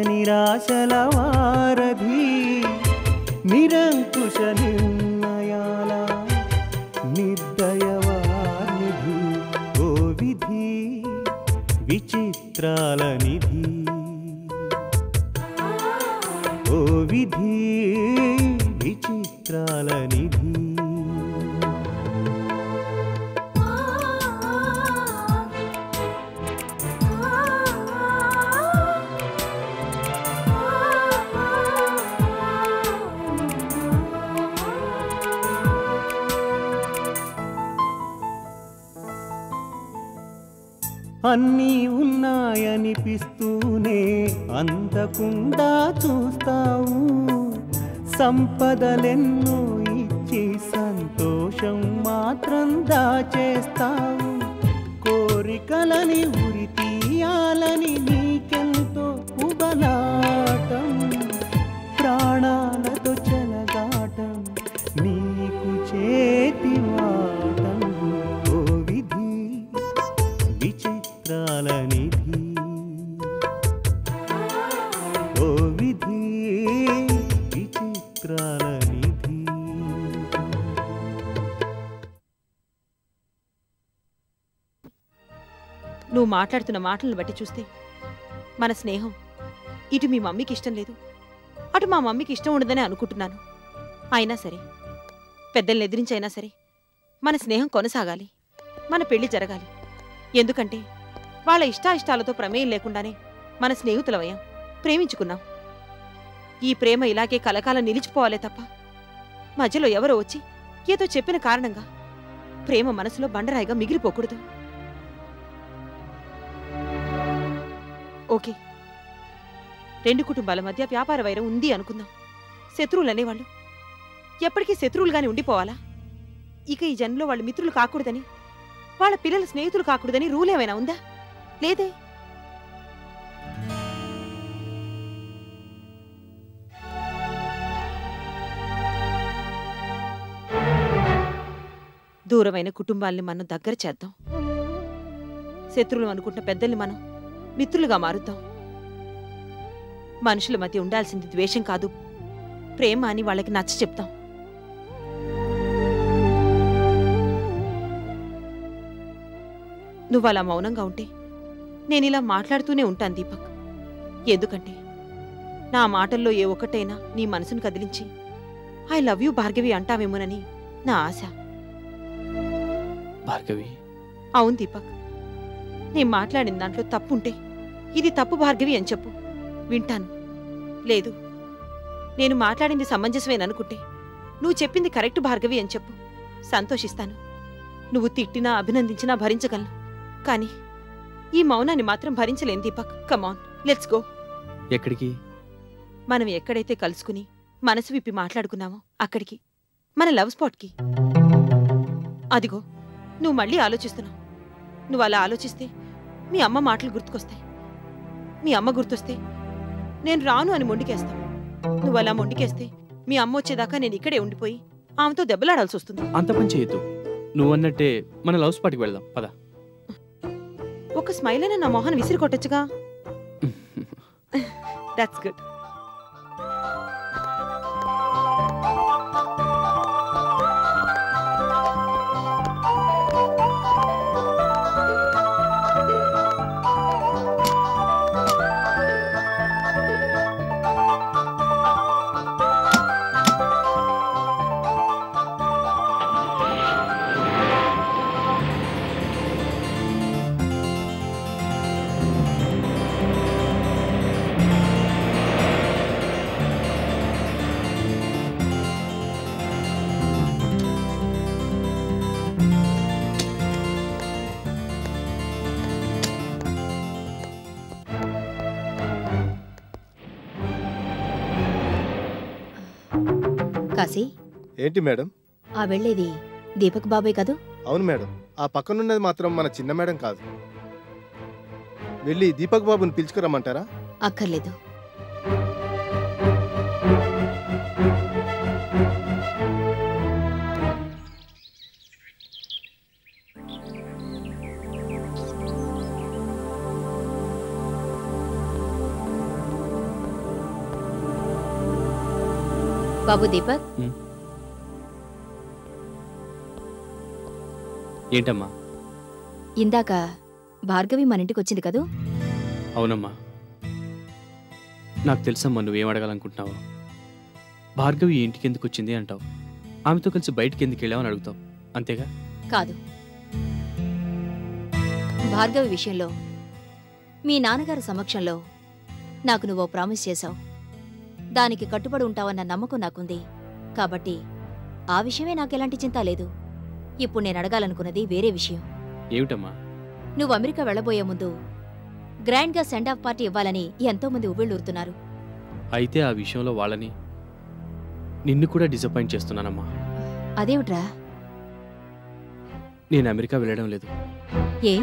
నిరాశల వారధి నిరంకుశ నిర్ణయాల నిర్దయవానిధి ఓ విధి విచిత్రాల నిధి ఓ విధి విచిత్రాల నిధి అన్నీ ఉన్నాయనిపిస్తూనే అందకుండా చూస్తావు సంపదలెన్నో ఇచ్చి సంతోషం మాత్రం దాచేస్తావు కోరికలని ఉరి తీయాలని నీకెంతో ఉబలాటం ప్రాణాలతో చెలగాటం నీకు చేతివాటం ఓ విధి విచిత్రాల నిధి ఓ విధి విచిత్రాల నిధి నువ్వు మాట్లాడుతున్న మాటలను బట్టి చూస్తే మన స్నేహం ఇటు మీ మమ్మీకి ఇష్టం లేదు, అటు మా మమ్మీకి ఇష్టం ఉండదని అనుకుంటున్నాను. అయినా సరే పెద్దల్ని ఎదిరించైనా సరే మన స్నేహం కొనసాగాలి, మన పెళ్లి జరగాలి. ఎందుకంటే వాళ్ళ ఇష్టాయిష్టాలతో ప్రమేయం లేకుండానే మన స్నేహితులమయ్యాం, ప్రేమించుకున్నాం. ఈ ప్రేమ ఇలాగే కలకాలం నిలిచిపోవాలే తప్ప మధ్యలో ఎవరో వచ్చి ఏదో చెప్పిన కారణంగా ప్రేమ మనసులో బండరాయిగా మిగిలిపోకూడదు. ఓకే, రెండు కుటుంబాల మధ్య వ్యాపార వైరం ఉంది అనుకుందాం. శత్రువులు అనేవాళ్ళు ఎప్పటికీ శత్రువులుగానే ఉండిపోవాలా? ఇక ఈ జన్మలో వాళ్ళు మిత్రులు కాకూడదని, వాళ్ళ పిల్లల స్నేహితులు కాకూడదని రూల్ ఏమైనా ఉందా? లేదే. దూరమైన కుటుంబాల్ని మనం దగ్గర చేద్దాం. శత్రువులు అనుకుంటున్న పెద్దల్ని మనం మిత్రులుగా మారుద్దాం. మనుషుల మధ్య ఉండాల్సింది ద్వేషం కాదు, ప్రేమ అని వాళ్ళకి నచ్చ చెప్తాం. నువ్వు అలా మౌనంగా ఉంటే నేనిలా మాట్లాడుతూనే ఉంటాను దీపక్. ఎందుకంటే నా మాటల్లో ఏ ఒక్కటైనా నీ మనసును కదిలించి ఐ లవ్ యూ భార్గవి అంటావేమోనని నా ఆశ. భార్గవి. అవును దీపక్, నేను మాట్లాడిన దాంట్లో తప్పుంటే ఇది తప్పు భార్గవి అని చెప్పు, వింటాను. లేదు, నేను మాట్లాడింది సమంజసమేననుకుంటే నువ్వు చెప్పింది కరెక్ట్ భార్గవి అని చెప్పు, సంతోషిస్తాను. నువ్వు తిట్టినా అభినందించినా భరించగలను, కానీ ఈ మౌనాన్ని మాత్రం భరించలేను దీపక్. కమాన్, లెట్స్ గో. ఎక్కడికి? మనం ఎక్కడైతే కలుసుకుని మనసు విప్పి మాట్లాడుకున్నామో అక్కడికి, మన లవ్ స్పాట్కి. అదిగో నువ్వు మళ్ళీ ఆలోచిస్తున్నావు. నువ్వు అలా ఆలోచిస్తే మీ అమ్మ మాటలు గుర్తుకొస్తాయి. మీ అమ్మ గుర్తొస్తే నేను రాను అని మొండికేస్తావు. నువ్వు అలా మొండికేస్తే మీ అమ్మ వచ్చేదాకా నేను ఇక్కడే ఉండిపోయి ఆమెతో దెబ్బలాడాల్సి వస్తుంది. అంత పని చేయొద్దు. నువ్వన్నట్టే మన లవ్ స్పాట్కి వెళ్దాం పద. ఒక స్మైల్ అయినా నా మొహాన్ని విసిరి కొట్టొచ్చుగా. That's good. కాశీ, ఏంటి మేడం? ఆ వెళ్ళేది దీపక్ బాబాయ్ కదూ? అవును మేడం. ఆ పక్కనున్నది మాత్రం మన చిన్న మేడం కాదు. వెళ్ళి దీపక్ బాబుని పిలుచుకురమ్మంటారా? అక్కర్లేదు. బాబు దీపక్, ఏంటమ్మా? ఇందాక భార్గవి మన ఇంటికి వచ్చింది కదూ? అవునమ్మా, నాకు తెలుసమ్మా నువ్వేం అడగాలనుకుంటున్నావో. భార్గవి ఈ ఇంటికి ఎందుకు వచ్చింది అంటావు, ఆమెతో కలిసి బయటికి ఎందుకు వెళ్ళావని అడుగుతావు, అంతేగా? కాదు, భార్గవి విషయంలో మీ నాన్నగారి సమక్షంలో నాకు నువ్వు ప్రామిస్ చేశావు. దానికి కట్టుబడి ఉంటావన్న నమ్మకం నాకుంది. కాబట్టి ఆ విషయమే నాకెలాంటి చింత లేదు. ఇప్పుడు నేను అడగాలనుకున్నది వేరే విషయం. ఏమిటమ్మా? నువ్వు అమెరికా వెళ్లబోయే ముందు గ్రాండ్గా సెండ్ ఆఫ్ పార్టీ ఇవ్వాలని ఎంతోమంది ఉవ్విళ్ళూరుతున్నారు. అయితే ఆ విషయంలో వాళ్ళని నిన్ను కూడా డిసప్పాయింట్ చేస్తున్నానమ్మా. అదేమిట్రా? నేను అమెరికా వెళ్ళడం లేదు. ఏ?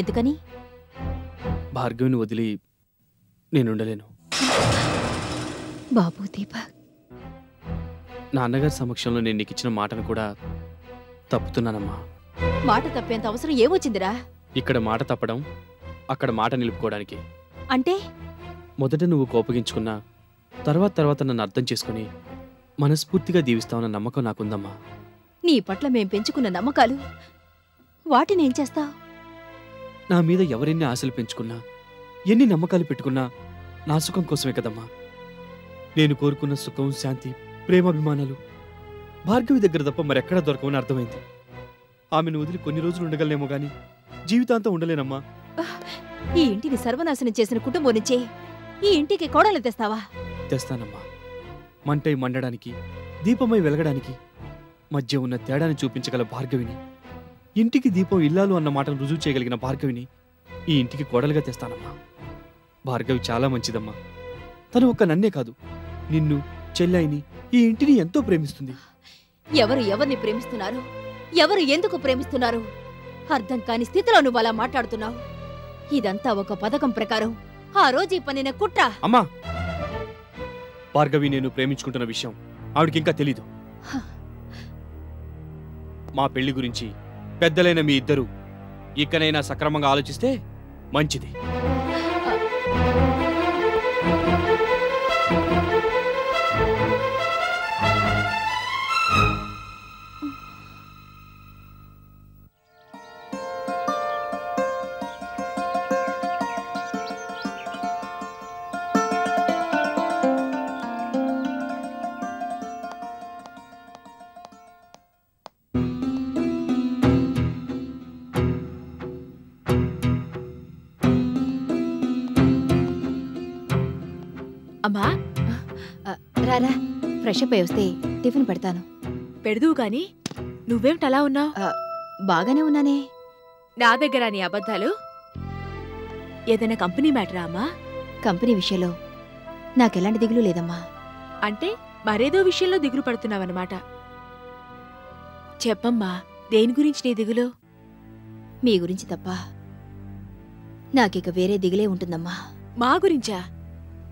ఎందుకని? భార్గవిని వదిలి నేనుండలేను. బాబు దీపక్, నాన్నగారి సమక్షంలో నేను నీకు ఇచ్చిన మాటను కూడా తప్పుతున్నానమ్మా. మాట తప్పేంత అవసరం ఏమొచ్చిందిరా? ఇక్కడ మాట తప్పడం, అక్కడ మాట నిలుపుకోవడానికి. అంటే మొదట నువ్వు కోపగించుకున్నా తర్వాత నన్ను అర్థం చేసుకుని మనస్ఫూర్తిగా దీవిస్తావన్న నమ్మకం నాకుందమ్మా. నీ పట్ల మేం పెంచుకున్న నమ్మకాలు, వాటినేం చేస్తావు? నా మీద ఎవరెన్ని ఆశలు పెంచుకున్నా, ఎన్ని నమ్మకాలు పెట్టుకున్నా నా సుఖం కోసమే కదమ్మా. నేను కోరుకున్న సుఖం, శాంతి, ప్రేమాభిమానాలు భార్గవి దగ్గర తప్ప మరెక్కడా దొరకవని అర్థమైంది. ఆమెను వదిలి కొన్ని రోజులు ఉండగలనేమో గాని జీవితాంతం ఉండలేనమ్మా. ఈ ఇంటిని సర్వనాశనం చేసిన కుటుంబం నుంచే ఈ ఇంటికి కోడలు తెస్తావా? తెస్తానమ్మా. మంటై మండడానికి, దీపమై వెలగడానికి మధ్య ఉన్న తేడాని చూపించగల భార్గవిని, ఇంటికి దీపం ఇల్లాలు అన్న మాటను రుజువు చేయగలిగిన భార్గవిని ఈ ఇంటికి కోడలుగా తెస్తానమ్మా. భార్గవి చాలా మంచిదమ్మా. తను ఒక్క నన్నే కాదు, నిన్ను, చెల్లాయిని, ఈ ఇంటిని ఎంతో ప్రేమిస్తుంది. ఎవరు ఎవరిని ప్రేమిస్తున్నారు, ఎవరు ఎందుకు ప్రేమిస్తున్నారు అర్థం కాని స్థితిలో నువ్వు అలా మాట్లాడుతున్నావు. ఇదంతా ఒక పథకం ప్రకారం ఆ రోజు ఈ పనిన కుట్ర. అమ్మా, భార్గవి నేను ప్రేమించుకుంటున్న విషయం ఆవిడకింకా తెలీదు. మా పెళ్లి గురించి పెద్దలైన మీ ఇద్దరు ఇకనైనా సక్రమంగా ఆలోచిస్తే మంచిది. అమ్మా, రారా, ఫ్రెష్ అప్ అయి వస్తే టిఫిన్ పెడతాను. పెడదువు గాని నువ్వేమిటలా ఉన్నావు? బాగానే ఉన్నానే. నా దగ్గర నీ అబద్ధాలు. ఏదైనా కంపెనీ మ్యాటరా అమ్మా? కంపెనీ విషయంలో నాకెలాంటి దిగులు లేదమ్మా. అంటే మరేదో విషయంలో దిగులు పడుతున్నావన్నమాట. చెప్పమ్మా, దేని గురించి నీ దిగులు? మీ గురించి తప్ప నాకిక వేరే దిగులే ఉంటుందమ్మా. మా గురించా?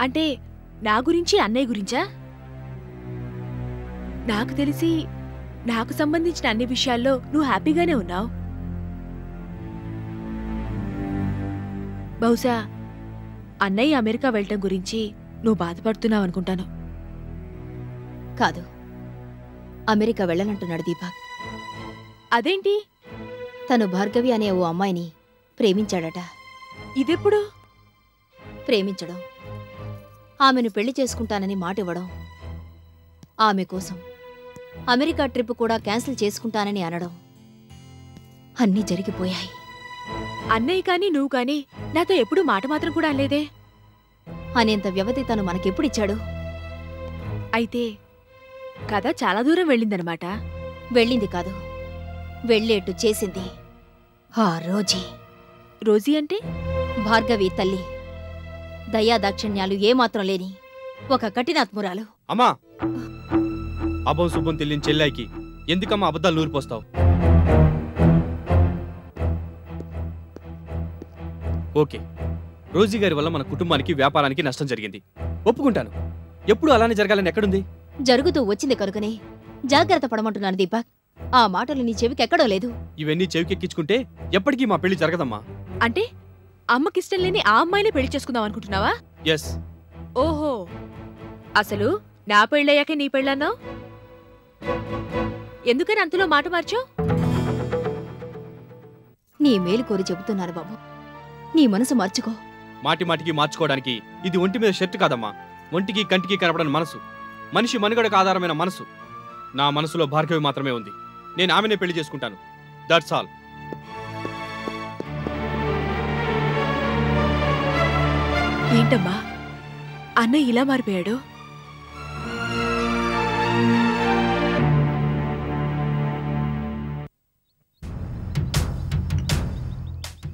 అంటే నా గురించి, అన్నయ్య గురించా? నాకు తెలిసి నాకు సంబంధించిన అన్ని విషయాల్లో నువ్వు హ్యాపీగానే ఉన్నావు. బహుశా అన్నయ్య అమెరికా వెళ్ళటం గురించి నువ్వు బాధపడుతున్నావు అనుకుంటాను. కాదు, అమెరికా వెళ్ళనంటున్నాడు దీపక్. అదేంటి? తను భార్గవి అనే ఓ అమ్మాయిని ప్రేమించాడట. ఇదెప్పుడు? ప్రేమించడం, ఆమెను పెళ్లి చేసుకుంటానని మాటివ్వడం, ఆమె కోసం అమెరికా ట్రిప్ కూడా క్యాన్సిల్ చేసుకుంటానని అనడం, అన్నీ జరిగిపోయాయి. అన్నయ్య కాని నువ్వు కాని నాతో ఎప్పుడూ మాట మాత్రం కూడా అనలేదే. అనేంత వ్యవధి తను మనకెప్పుడిచ్చాడు? అయితే కథ చాలా దూరం వెళ్ళిందనమాట. వెళ్ళింది కాదు, వెళ్ళేట్టు చేసింది ఆ రోజీ. రోజీ అంటే? భార్గవి తల్లి. దయాదాక్షిణ్యాలు ఏమాత్రం లేని ఒక కఠినాత్మురాలు. అమ్మా, అభం శుభం తెలియని చెల్లాయికి ఎందుకమ్మా అబద్ధాలు నూరిపోస్తావు? ఓకే, రోజీ గారి వల్ల మన కుటుంబానికి, వ్యాపారానికి నష్టం జరిగింది, ఒప్పుకుంటాను. ఎప్పుడు అలానే జరగాలని ఎక్కడుంది? జరుగుతూ వచ్చింది కనుకనే జాగ్రత్త పడమంటున్నాను దీపక్. ఆ మాటలు నీ చెవికెక్కడో లేదు. ఇవన్నీ చెవికెక్కించుకుంటే ఎప్పటికీ మా పెళ్లి జరగదమ్మా. అంటే అమ్మకిష్టం లేని ఆ అమ్మాయిని పెళ్లి చేసుకుందాం అనుకుంటున్నావా? ఎస్. ఓహో, అసలు నా పెళ్ళయ్యాకే నీ పెళ్ళన్నావు? ఎందుకని అంతలో మాట మార్చావు? నీ మేలు కోరి చెబుతున్నాను బాబు. నీ మనసు మార్చుకో. మాటి మాటికి మార్చుకోవడానికి ఇది ఒంటి మీద షర్ట్ కాదమ్మా, ఒంటికి కంటికి కనపడని మనసు, మనిషి మనుగడకు ఆధారమైన మనసు. నా మనసులో భార్గవి మాత్రమే ఉంది. నేను ఆమెనే పెళ్లి చేసుకుంటాను. That's all. ఏంటమ్మా అన్నయ్య ఇలా మారిపోయాడు?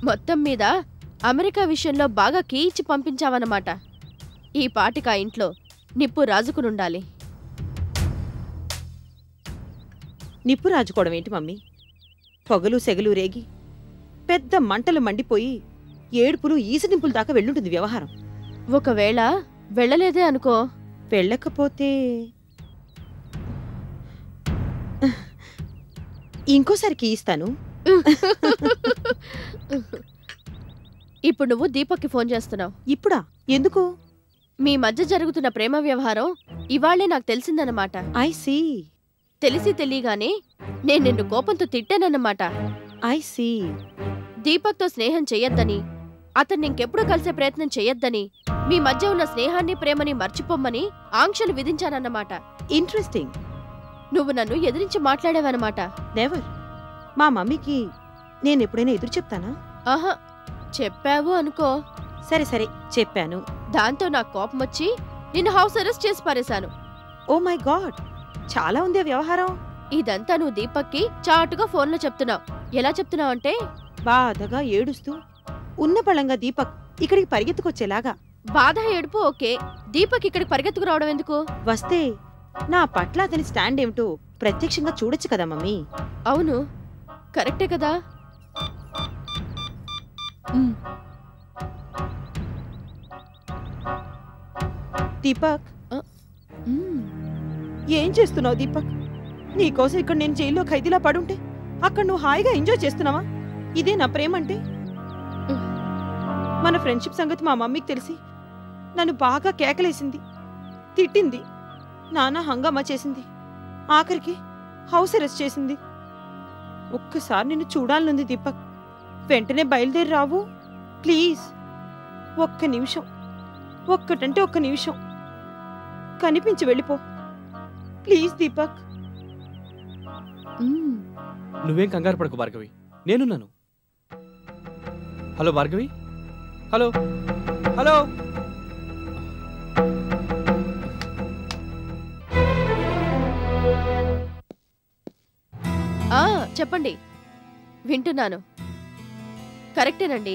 మొత్తం మీద అమెరికా విషయంలో బాగా కీల్చి పంపించావన్నమాట. ఈ పాటిక ఇంట్లో నిప్పు రాజుకునుండాలి. నిప్పు రాజుకోవడం ఏంటి మమ్మీ? పొగలు సెగలు రేగి పెద్ద మంటలు మండిపోయి ఏడుపులు ఈసడింపుల దాకా వెళ్ళుంటుంది వ్యవహారం. ఒకవేళ వెళ్ళలేదే అనుకో. వెళ్ళకపోతే ఇంకోసారికి ఇస్తాను. ఇప్పుడు నువ్వు దీపక్కి ఫోన్ చేస్తున్నావు. ఇప్పుడా? ఎందుకు? మీ మధ్య జరుగుతున్న ప్రేమ వ్యవహారం ఇవాళ్లే నాకు తెలిసిందన్నమాట. I see. తెలిసి తెలియగానే నేను నిన్ను కోపంతో తిట్టానన్నమాట. I see. దీపక్తో స్నేహం చెయ్యొద్దని, అతన్ని ఇంకెప్పుడు కలిసే ప్రయత్నం చెయ్యొద్దని, మీ మధ్య ఉన్న స్నేహాన్ని ప్రేమని మర్చిపోమ్మని ఆంక్షలు విధించానన్నమాట. ఇంట్రెస్టింగ్. నువ్వు నన్ను ఎదిరించి మాట్లాడావన్నమాట. నెవర్. మా మమ్మీకి నేను ఎప్పుడైనా ఎదురు చెప్తానా? ఆహా, చెప్పావు అనుకో. సరే సరే చెప్పాను. దాంతో నాకు కోపం వచ్చి నిన్ను హౌస్ అరెస్ట్ చేసి పారేశాను. ఓ మై గాడ్, చాలా ఉంది ఆ వ్యవహారం. ఇదంతా నువ్వు దీపక్కి చాటుగా ఫోన్లో చెప్తున్నావు. ఎలా చెప్తున్నావంటే బాధగా ఏడుస్తూ ఉన్న పళంగా దీపక్ ఇక్కడికి పరిగెత్తుకొచ్చేలాగా. బాధ ఏడుపు ఓకే, దీపక్ ఇక్కడికి పరిగెత్తుకు రావడం ఎందుకు? వస్తే నా పట్ల అతని స్టాండ్ ఏమిటో ప్రత్యక్షంగా చూడొచ్చు కదా మమ్మీ. అవును, కరెక్టే కదా. దీపక్, ఏం చేస్తున్నావు దీపక్? నీకోసం ఇక్కడ నేను జైల్లో ఖైదీలా పడుంటే అక్కడ నువ్వు హాయిగా ఎంజాయ్ చేస్తున్నావా? ఇదే నా ప్రేమంటే? మన ఫ్రెండ్షిప్ సంగతి మా మమ్మీకి తెలిసి నన్ను బాగా కేకలేసింది, తిట్టింది, నానా హంగామా చేసింది, ఆఖరికి హౌస్ అరెస్ట్ చేసింది. ఒక్కసారి నిన్ను చూడాలనుంది దీపక్. వెంటనే బయలుదేరి రావు ప్లీజ్. ఒక్క నిమిషం, ఒక్కటంటే ఒక్క నిమిషం కనిపించి వెళ్ళిపో ప్లీజ్ దీపక్. నువ్వేం కంగారు పడకు భార్గవి, నేనున్నాను. Hello Bhargavi, hello hello. చెప్పండి, వింటున్నాను. కరెక్టేనండి,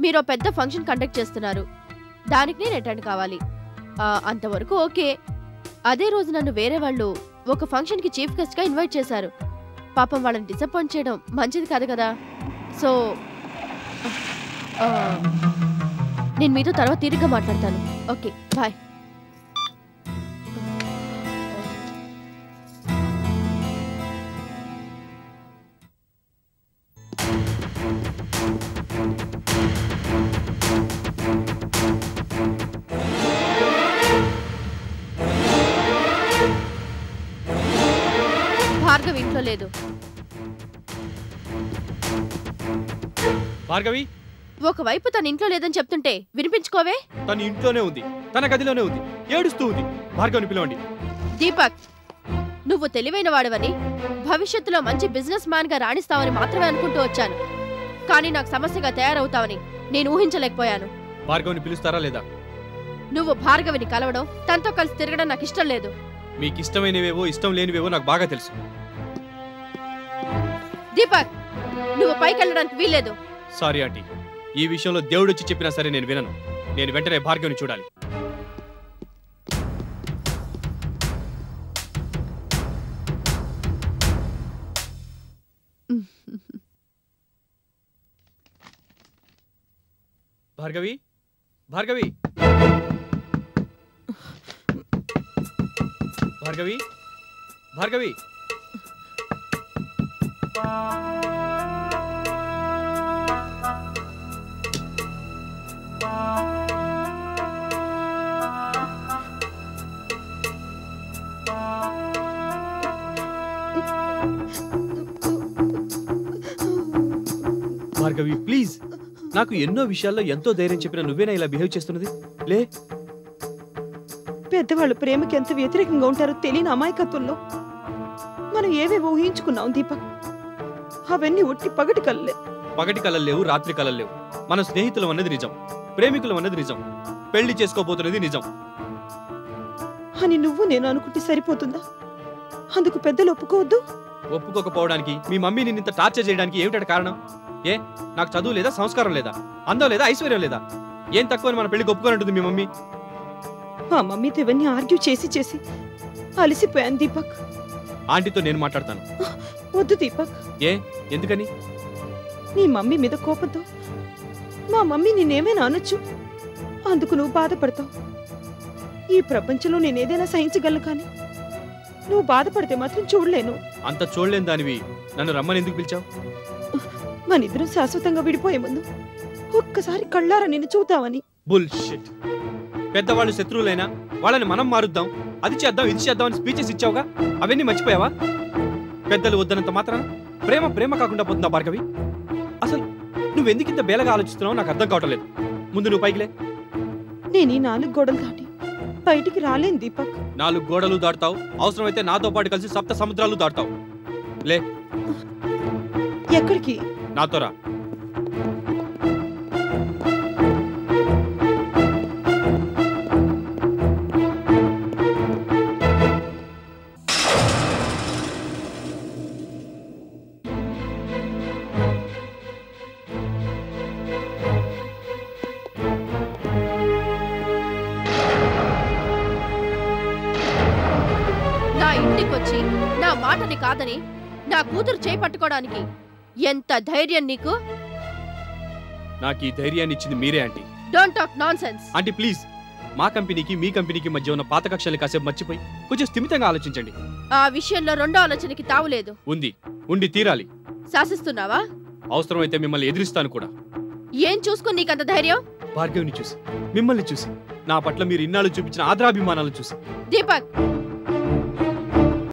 మీరు పెద్ద ఫంక్షన్ కండక్ట్ చేస్తున్నారు, దానికి నేను అటెండ్ కావాలి. అంతవరకు ఓకే. అదే రోజు నన్ను వేరే వాళ్ళు ఒక ఫంక్షన్కి చీఫ్ గెస్ట్గా ఇన్వైట్ చేశారు. పాపం వాళ్ళని డిసప్పాయింట్ చేయడం మంచిది కాదు కదా. సో నేను మీతో తర్వాత తీరిగ్గా మాట్లాడతాను. Okay, bye. భార్గవి ఇంట్లో లేదు. భార్గవి ఒకవైపు తన ఇంట్లో లేదని చెప్తుంటే వినిపించుకోవే. తన ఇంట్లోనే ఉంది, తన గదిలోనే ఉంది, ఏడుస్తూ ఉంది. భార్గవిని పిలవండి. దీపక్, నువ్వు తెలివైన వాడవని, భవిష్యత్తులో మంచి బిజినెస్ మ్యాన్ గా రాణిస్తావని మాత్రమే అనుకుంటూ వచ్చాను. కానీ నాకు సమస్యగా తయారవుతావని నేను ఊహించలేకపోయాను. భార్గవిని పిలుస్తారా లేదా? నువ్వు భార్గవిని కలవడం, తనతో కలిసి తిరగడం నాకు ఇష్టం లేదు. మీకు ఇష్టమైనవేవో ఇష్టం లేనివేవో నాకు బాగా తెలుసు. దీపక్, నువ్వు పైకి వెళ్ళడానికి వీల్లేదు. సారీ ఆంటీ, ఈ విషయంలో దేవుడు వచ్చి చెప్పినా సరే నేను వినను. నేను వెంటనే భార్గవిని చూడాలి. భార్గవి, భార్గవి, భార్గవి, భార్గవి. భార్గవి ప్లీజ్, నాకు ఎన్నో విషయాల్లో ఎంతో ధైర్యం చెప్పిన నువ్వేనా ఇలా బిహేవ్ చేస్తున్నది? లే. పెద్దవాళ్ళు ప్రేమకి ఎంత వ్యతిరేకంగా ఉంటారో తెలియని అమాయకత్వంలో మనం ఏవేవో ఊహించుకున్నాం దీపక్. అవన్నీ ఒట్టి పగటి కళ్ళే. పగటి కళలు లేవు, రాత్రి కళలు లేవు. మన స్నేహితులం అన్నది నిజం, ప్రేమికులం అన్నది నిజం, పెళ్లి చేసుకోబోతున్నది నిజం అని నువ్వు నేను అనుకుంటే సరిపోతుందా? అందుకు పెద్దలు ఒప్పుకోవద్దు. ఒప్పుకోకపోవడానికి మీ మమ్మీ నిన్ను ఇంత టార్చర్ చేయడానికి ఏమిటంటే కారణం? ఏ, నాకు చదువు లేదా, సంస్కారం లేదా, అందం లేదా, ఐశ్వర్యం లేదా? ఏం తక్కువ మన పెళ్లికి ఒప్పుకోనంటుంది మీ మమ్మీ. మా మమ్మీతో ఇవన్నీ ఆర్గ్యూ చేసి చేసి అలసిపోయాను దీపక్. ఆంటీతో నేను మాట్లాడతాను. వద్దు దీపక్. ఏ, ఎందుకని? నీ మమ్మీ మీద కోపంతో మా మమ్మీ నిన్నేమైనా అనొచ్చు, అందుకు నువ్వు బాధపడతావు. ఈ ప్రపంచంలో నేనేదైనా సహించగలను, కానీ నువ్వు బాధపడితే మాత్రం చూడలేను. అంత చూడలేని దానివి నన్ను రమ్మని ఎందుకు పిలిచావు? మనిద్దరం శాశ్వతంగా విడిపోయే ముందు ఒక్కసారి కళ్ళారా నిన్ను చూద్దామని. బుల్షిట్. పెద్దవాళ్ళు శత్రువులైనా వాళ్ళని మనం మారుద్దాం, అది చేద్దాం, ఇది చేద్దాం అని స్పీచెస్ ఇచ్చావుగా, అవన్నీ మర్చిపోయావా? పెద్దలు వద్దనంత మాత్రం ప్రేమ ప్రేమ కాకుండా పోతుందా భార్గవి? అసలు నువ్వెందుకు ఇంత బేలగా ఆలోచిస్తున్నావు నాకు అర్థం కావటం లేదు. ముందు నువ్వు పైకిలే. నేను ఈ 4 గోడలు దాటి బయటికి రాలేను దీపక్. 4 గోడలు దాటుతావు, అవసరమైతే నాతో పాటు కలిసి 7 సముద్రాలు దాటుతావు. లే. ఎక్కడికి? నాతో రా. నా ఇంటికొచ్చి నా మాటని కాదని నా కూతురు చేయి పట్టుకోవడానికి ఎంత ధైర్యం నీకు? నాకు ఈ ధైర్యాన్ని ఇచ్చింది మీరే aunty. Don't talk nonsense. Aunty please, మా కంపెనీకి మీ కంపెనీకి మధ్య ఉన్న పాత కక్షలు కాసేపు మర్చిపోయి కొంచెం స్థిమితంగా ఆలోచించండి. ఆ విషయంలో రెండో ఆలోచనకి తావులేదు. ఉంది, ఉండి తీరాలి. శాసిస్తున్నావా? అవసరమైతే మిమ్మల్ని ఎదిరిస్తాను కూడా. ఏం చూసుకుని నీకంత ధైర్యం? భార్గవిని చూసి, మిమ్మల్ని చూసి, నా పట్ల మీరు ఇన్నాళ్ళు చూపించిన ఆదరాభిమానాలను చూసి. దీపక్,